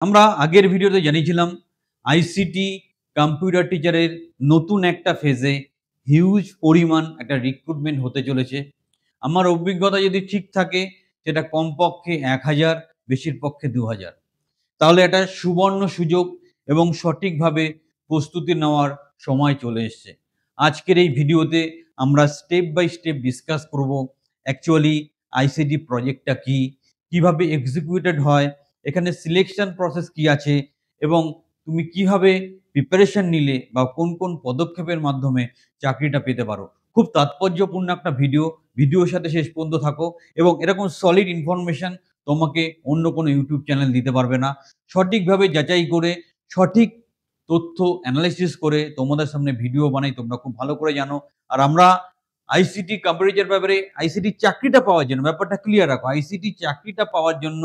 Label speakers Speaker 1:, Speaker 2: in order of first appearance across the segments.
Speaker 1: আমরা আগের ভিডিওতে জানিয়েছিলাম আইসিটি কম্পিউটার টিচারের নতুন একটা ফেজে হিউজ পরিমাণ একটা রিক্রুটমেন্ট হতে চলেছে। আমার অভিজ্ঞতা যদি ঠিক থাকে সেটা কমপক্ষে ১,০০০, বেশির পক্ষে ২,০০০। তাহলে একটা সুবর্ণ সুযোগ এবং সঠিকভাবে প্রস্তুতি নেওয়ার সময় চলে এসছে। আজকের এই ভিডিওতে আমরা স্টেপ বাই স্টেপ ডিসকাস করব অ্যাকচুয়ালি আইসিটি প্রজেক্টটা কী, কীভাবে এক্সিকিউটেড হয়, এখানে সিলেকশন প্রসেস কী আছে এবং তুমি কিভাবে প্রিপারেশন নিলে বা কোন কোন পদক্ষেপের মাধ্যমে চাকরিটা পেতে পারো। খুব তাৎপর্যপূর্ণ একটা ভিডিওর সাথে শেষ পর্যন্ত থাকো এবং এরকম সলিড ইনফরমেশন তোমাকে অন্য কোনো ইউটিউব চ্যানেল দিতে পারবে না। সঠিকভাবে যাচাই করে, সঠিক তথ্য অ্যানালাইসিস করে তোমাদের সামনে ভিডিও বানাই, তোমরা খুব ভালো করে জানো। আর আমরা আইসিটি কম্পিউটার ব্যাপারে আইসিটি চাকরিটা পাওয়ার জন্য ব্যাপারটা ক্লিয়ার রাখো। আইসিটি চাকরিটা পাওয়ার জন্য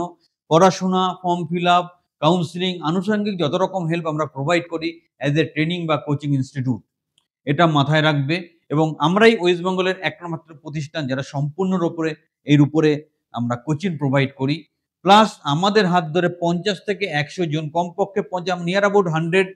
Speaker 1: পড়াশোনা, ফর্ম ফিল আপ, কাউন্সেলিং, আনুষঙ্গিক যত রকম হেল্প আমরা প্রোভাইড করি অ্যাজ এ ট্রেনিং বা কোচিং ইনস্টিটিউট। এটা মাথায় রাখবে এবং আমরাই ওয়েস্ট বেঙ্গলের একটা মাত্র প্রতিষ্ঠান যারা সম্পূর্ণর উপরে এর উপরে আমরা কোচিং প্রোভাইড করি। প্লাস আমাদের হাত ধরে ৫০ থেকে ১০০ জন, কমপক্ষে near about 100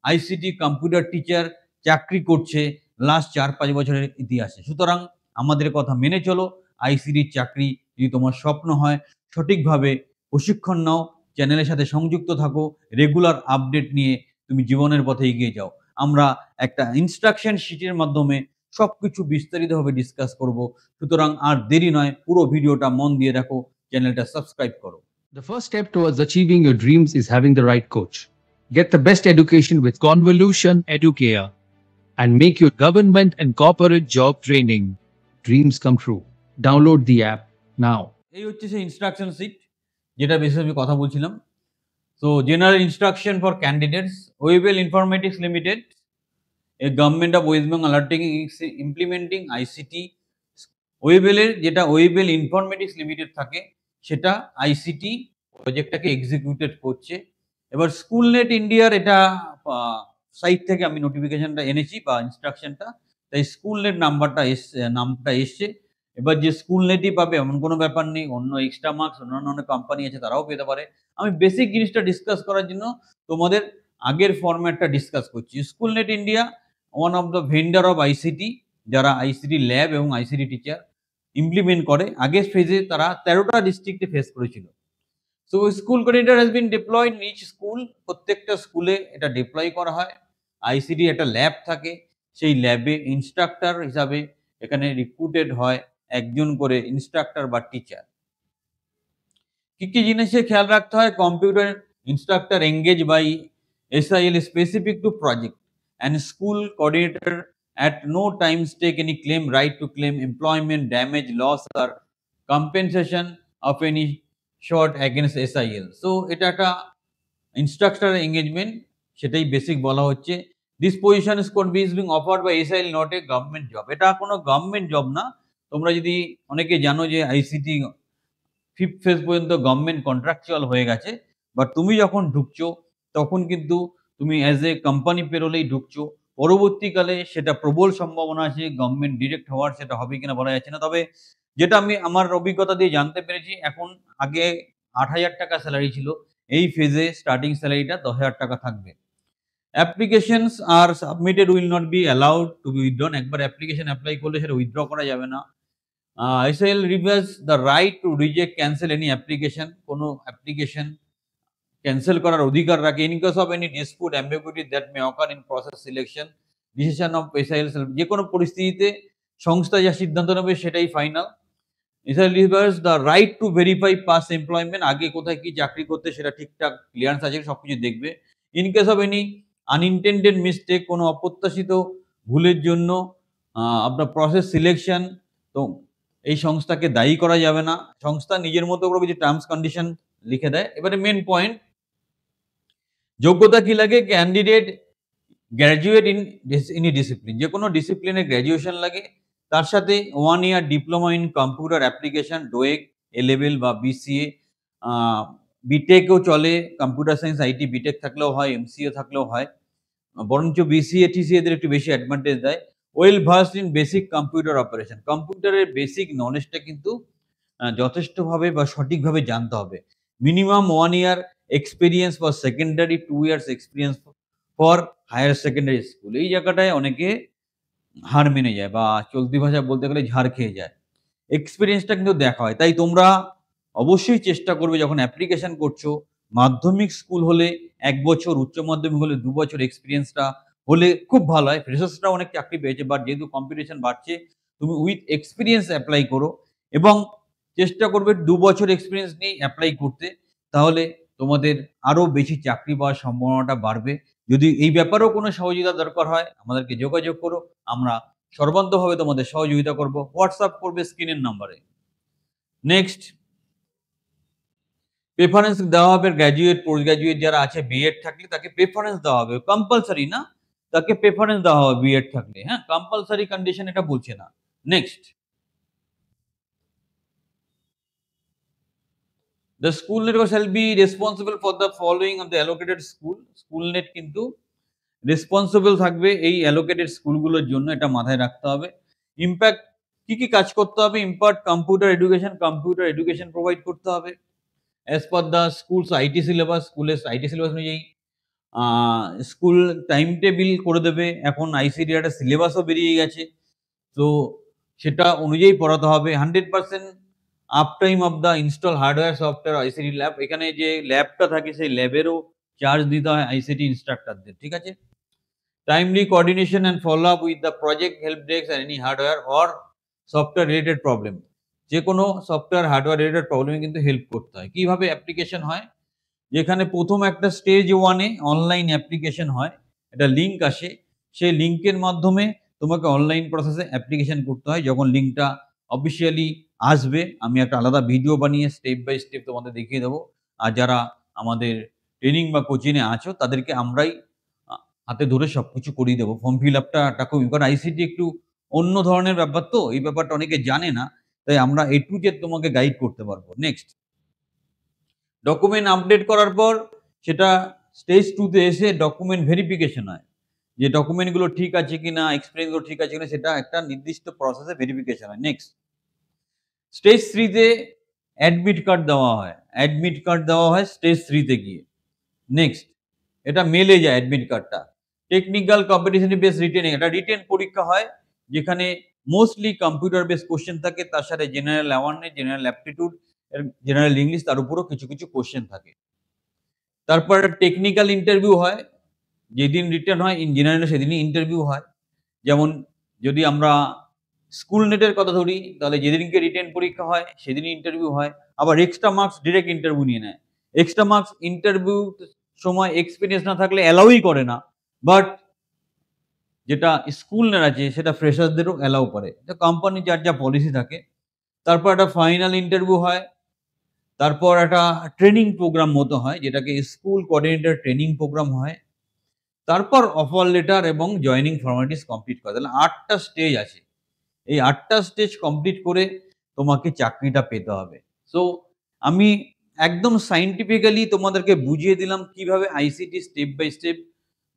Speaker 1: ICT computer teacher চাকরি করছে লাস্ট ৪-৫ বছরের ইতিহাসে। সুতরাং আমাদের কথা মেনে চলো। আইসিটির চাকরি যদি তোমার স্বপ্ন হয়, সঠিকভাবে প্রশিক্ষণ নাও, চ্যানেলের সাথে সংযুক্ত থাকো, রেগুলার আপডেট নিয়ে তুমি জীবনের পথে এগিয়ে যাও। আমরা একটা ইনস্ট্রাকশন শিটের মাধ্যমে সবকিছু বিস্তারিতভাবে ডিসকাস করব। সুতরাং আর দেরি নয়, পুরো ভিডিওটা মন দিয়ে দেখো, চ্যানেলটা সাবস্ক্রাইব করো।
Speaker 2: The first step towards achieving your dreams is having the right coach. Get the best education with Convolution Educare and make your government and corporate job training dreams come true. Download the app now.
Speaker 1: এই হচ্ছে সেই instruction sheet যেটা বিষয়ে আমি কথা বলছিলাম। So general instruction for candidates, Webel Informatics Limited, a government of West Bengal undertaking implementing ICT. ওয়েবেলের যেটা ওয়েবেল ইনফরমেটিক্স লিমিটেড থাকে সেটা আইসিটি প্রজেক্টটাকে এক্সিকিউটেড করছে। এবার স্কুলনেট ইন্ডিয়ার এটা সাইট থেকে আমি নোটিফিকেশনটা এনেছি বা ইনস্ট্রাকশনটা, তাই স্কুলনেট নামটা এসছে। এবার যে স্কুলনেটই পাবে এমন কোনো ব্যাপার নেই, অন্য এক্সট্রা মার্কস অন্যান্য অনেক কোম্পানি আছে তারাও পেতে পারে। আমি বেসিক জিনিসটা ডিসকাস করার জন্য তোমাদের আগের ফরম্যাটটা ডিসকাস করছি। Schoolnet India one of the vendor of ICT, যারা আইসিটি ল্যাব এবং আইসিটি টিচার ইমপ্লিমেন্ট করে। আগের ফেজে তারা 13টা ডিস্ট্রিক্টে ফেস করেছিল। So school coordinator has been deployed in each school. প্রত্যেকটা স্কুলে এটা ডিপ্লয় করা হয়। আইসিটি একটা ল্যাব থাকে, সেই ল্যাবে ইনস্ট্রাক্টর হিসাবে এখানে রিক্রুটেড হয় একজন করে ইনস্ট্রাক্টর বা টিচার। কি কি জিনিসে খেয়াল রাখতে হয়? Computer instructor engage by SIL specific to project, and school coordinator at no times take any claim right to claim employment damage, loss or compensation of any sort against SIL. So এটা একটা instructor engagement, সেটাই basic বলা হচ্ছে। This position is being offered by SIL, not a government job. এটা কোনো government job না। তোমরা যদি অনেকে জানো যে আইসিটি 5th ফেজ পর্যন্ত গভর্নমেন্ট কন্ট্রাকচুয়াল হয়ে গেছে, বাট তুমি যখন ঢুকছো তখন কিন্তু তুমি অ্যাজ এ কোম্পানি পেরোলেই ঢুকছো। পরবর্তীকালে সেটা প্রবল সম্ভাবনা আছে গভর্নমেন্ট ডিরেক্ট হওয়ার, সেটা হবে কিনা বলা যাচ্ছে না। তবে যেটা আমি আমার অভিজ্ঞতা দিয়ে জানতে পেরেছি, এখন আগে ৮,০০০ টাকা স্যালারি ছিল, এই ফেজে স্টার্টিং স্যালারিটা ১০,০০০ টাকা থাকবে। Applications are submitted will not be allowed to be withdrawn. একবার অ্যাপ্লিকেশন অ্যাপ্লাই করলে সেটা উইথড্র করা যাবে না। SIL reserves the right to reject, cancel any application. কোনো অ্যাপ্লিকেশন ক্যান্সেল করার অধিকার রাখে। In case of any dispute ambiguity that may occur in process selection, decision of SIL, যে কোনো পরিস্থিতিতে সংস্থা যা সিদ্ধান্ত নেবে সেটাই final. SIL reserves the right to verify past employment, আগে কোথায় কি চাকরি করতে সেটা ঠিকঠাক ক্লিয়ারেন্স আছে সবকিছু দেখবে। In case of any unintended mistake, কোনো অপ্রত্যাশিত ভুলের জন্য আপনার প্রসেস সিলেকশন, তো এই সংস্থাকে দায়ী করা যাবে না। সংস্থা নিজের মতো করে কিছু টার্মস কন্ডিশন লিখে দেয়। এবারে মেন পয়েন্ট, যোগ্যতা কি লাগে? Candidate graduate in any discipline, যে কোনো ডিসিপ্লিনে গ্র্যাজুয়েশন লাগে। তার সাথে 1 year diploma in computer application, ডোয়েক, A level বা BCA। বিটেকও চলে, কম্পিউটার সায়েন্স IT বিটেক থাকলেও হয়, MCA থাকলেও হয়, বরঞ্চ BCA TCA দের একটু বেশি অ্যাডভান্টেজ দেয়। Well versed in basic computer operation, কম্পিউটারের বেসিক নলেজটা কিন্তু যথেষ্টভাবে বা সঠিকভাবে জানতে হবে। Minimum 1 year experience for secondary, 2 years experience for higher secondary school. এই জায়গাটায় অনেকে হার মেনে যায় বা চলতি ভাষায় বলতে গেলে ঝাড় খেয়ে যায়। এক্সপেরিয়েন্সটা কিন্তু দেখা হয়। তাই তোমরা অবশ্যই চেষ্টা করবে যখন অ্যাপ্লিকেশন করছো, মাধ্যমিক স্কুল হলে ১ বছর, উচ্চ মাধ্যমিক হলে ২ বছর এক্সপেরিয়েন্সটা হলে খুব ভালো হয়। ফ্রেশার্সরাও অনেক চাকরি পেয়েছে, বাট যেহেতু কম্পিটিশন বাড়ছে, তুমি উইথ এক্সপেরিয়েন্স এপ্লাই করো এবং চেষ্টা করবে ২ বছর এক্সপেরিয়েন্স নিয়ে এপ্লাই করতে। তাহলে তোমাদের আরো বেশি চাকরি পাওয়ার সম্ভাবনাটা বাড়বে। যদি এই ব্যাপারেও কোনো সহযোগিতা দরকার হয়, আমাদেরকে যোগাযোগ করো। আমরা সর্বান্তভাবে তোমাদের সহযোগিতা করব। হোয়াটসঅ্যাপ করবে স্ক্রিনের নাম্বারে। নেক্সট, প্রেফারেন্স দেওয়া হবে গ্র্যাজুয়েট, পোস্ট গ্র্যাজুয়েট যারা আছে, বিএড থাকলে তাকে প্রেফারেন্স দেওয়া হবে। কম্পালসরি না, তাকে প্রেফারেন্স দেওয়া হবে বিএড থাকলে। হ্যাঁ, কম্পালসরি কন্ডিশন এটা বলছে না। Next, the school network shall be responsible for the following of the allocated school. School net কিন্তু রেসপন্সিবল থাকবে এই অ্যালোকেটেড স্কুলগুলোর জন্য, এটা মাথায় রাখতে হবে। ইম্প্যাক্ট কি কি কাজ করতে হবে? ইম্প্যাক্ট কম্পিউটার এডুকেশন প্রোভাইড করতে হবে as per the schools IT syllabus. স্কুলের আইটি সিলেবাস অনুযায়ী স্কুল টাইম টেবিল করে দেবে। এখন আইসিডি একটা সিলেবাসও বেরিয়ে গেছে, তো সেটা অনুযায়ী পড়াতে হবে। 100% up time of the install hardware software ICT lab. এখানে যে ল্যাবটা থাকে সেই ল্যাবেরও চার্জ দিতে হয় আইসিটি ইনস্ট্রাক্টরদের, ঠিক আছে? Timely coordination and follow up with the project help desk and any hardware or software related problem. যে কোনো সফটওয়্যার হার্ডওয়্যার রিলেটেড প্রবলেমে কিন্তু হেল্প করতে হয়। কিভাবে অ্যাপ্লিকেশন হয়? যেখানে প্রথম একটা স্টেজ 1 এ অনলাইন অ্যাপ্লিকেশন হয়, একটা লিঙ্ক আসে, সেই লিঙ্কের মাধ্যমে তোমাকে অনলাইন প্রসেসে অ্যাপ্লিকেশন করতে হয়। যখন লিঙ্কটা অফিসিয়ালি আসবে, আমি একটা আলাদা ভিডিও বানিয়ে স্টেপ বাই স্টেপ তোমাদের দেখিয়ে দেবো। আর যারা আমাদের ট্রেনিং বা কোচিংয়ে আছো তাদেরকে আমরাই হাতে ধরে সবকিছু করিয়ে দেবো। ফর্ম ফিল আপটা খুব, কারণ আইসিটি একটু অন্য ধরনের ব্যাপার, তো এই ব্যাপারটা অনেকে জানে না, তাই আমরা A to Z তোমাকে গাইড করতে পারবো। নেক্সট, ডকুমেন্ট আপডেট করার পর সেটা স্টেজ 2 তে এসে ডকুমেন্ট ভেরিফিকেশন হয়, যে ডকুমেন্টগুলো ঠিক আছে কিনা, এক্সপিরিয়েন্সগুলো ঠিক আছে কিনা, সেটা একটা নির্দিষ্ট প্রসেসে ভেরিফিকেশন হয়। নেক্সট, স্টেজ 3 তে অ্যাডমিট কার্ড দেওয়া হয়। অ্যাডমিট কার্ড দেওয়া হয় স্টেজ 3 তে গিয়ে। নেক্সট, এটা মেলে যায় অ্যাডমিট কার্ডটা। টেকনিক্যাল কম্পিটিশন বেস রিটেনিং, এটা রিটেন পরীক্ষা হয় যেখানে মোস্টলি কম্পিউটার বেস কোশ্চেন থাকে, তার সাথে general awareness, general aptitude, general English, তার উপরও কিছু কিছু কোশ্চেন থাকে। তারপর টেকনিক্যাল ইন্টারভিউ হয়, যেদিন রিটেন হয় ইন জেনারেল সেদিনই ইন্টারভিউ হয়। যেমন যদি আমরা স্কুল নেটের কথা ধরি, তাহলে যেদিনকে রিটেন পরীক্ষা হয় সেদিনই ইন্টারভিউ হয়। আবার এক্সট্রা মার্কস ডিরেক্ট ইন্টারভিউ নিয়ে নেয়। এক্সট্রা মার্কস ইন্টারভিউ সময় এক্সপিরিয়েন্স না থাকলে অ্যালাউই করে না, বাট যেটা স্কুল নেট আছে সেটা ফ্রেশারদেরও অ্যালাউ করে। এটা কোম্পানি যার যা পলিসি থাকে। তারপর একটা ফাইনাল ইন্টারভিউ হয়। তারপর একটা ট্রেনিং প্রোগ্রাম মতো হয়, যেটাকে স্কুল কোঅর্ডিনেটর ট্রেনিং প্রোগ্রাম হয়। তারপর অফার লেটার এবং জয়েনিং ফর্মালিটিস কমপ্লিট করে। তাহলে ৮ টা স্টেজ আছে। এই ৮ টা স্টেজ কমপ্লিট করে তোমাকে চাকরিটা পেতে হবে। সো আমি একদম সায়েন্টিফিক্যালি তোমাদেরকে বুঝিয়ে দিলাম কিভাবে আইসিটি স্টেপ বাই স্টেপ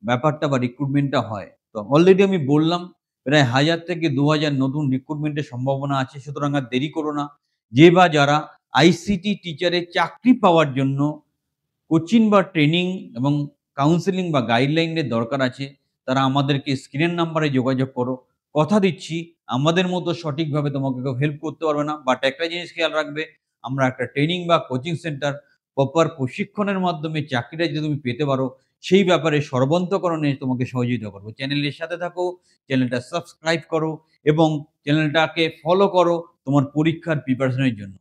Speaker 1: ব্যাপারটা বা রিক্রুটমেন্টটা হয়। তো অলরেডি আমি বললাম প্রায় ১০০০ থেকে ২০০০ নতুন রিক্রুটমেন্টের সম্ভাবনা আছে। সুতরাং আর দেরি করো না। যে বা যারা আইসিটি টিচারের চাকরি পাওয়ার জন্য কোচিং বা ট্রেনিং এবং কাউন্সেলিং বা গাইডলাইনের দরকার আছে, তারা আমাদেরকে স্ক্রিনের নাম্বারে যোগাযোগ করো। কথা দিচ্ছি আমাদের মতো সঠিকভাবে তোমাকে কেউ হেল্প করতে পারবে না, বাট একটা জিনিস খেয়াল রাখবে, আমরা একটা ট্রেনিং বা কোচিং সেন্টার প্রপার প্রশিক্ষণের মাধ্যমে চাকরিটা যদি তুমি পেতে পারো, সেই ব্যাপারে সর্বান্তকরণে তোমাকে সহযোগিতা করবো। চ্যানেলের সাথে থাকো, চ্যানেলটা সাবস্ক্রাইব করো এবং চ্যানেলটাকে ফলো করো তোমার পরীক্ষার প্রিপারেশনের জন্য।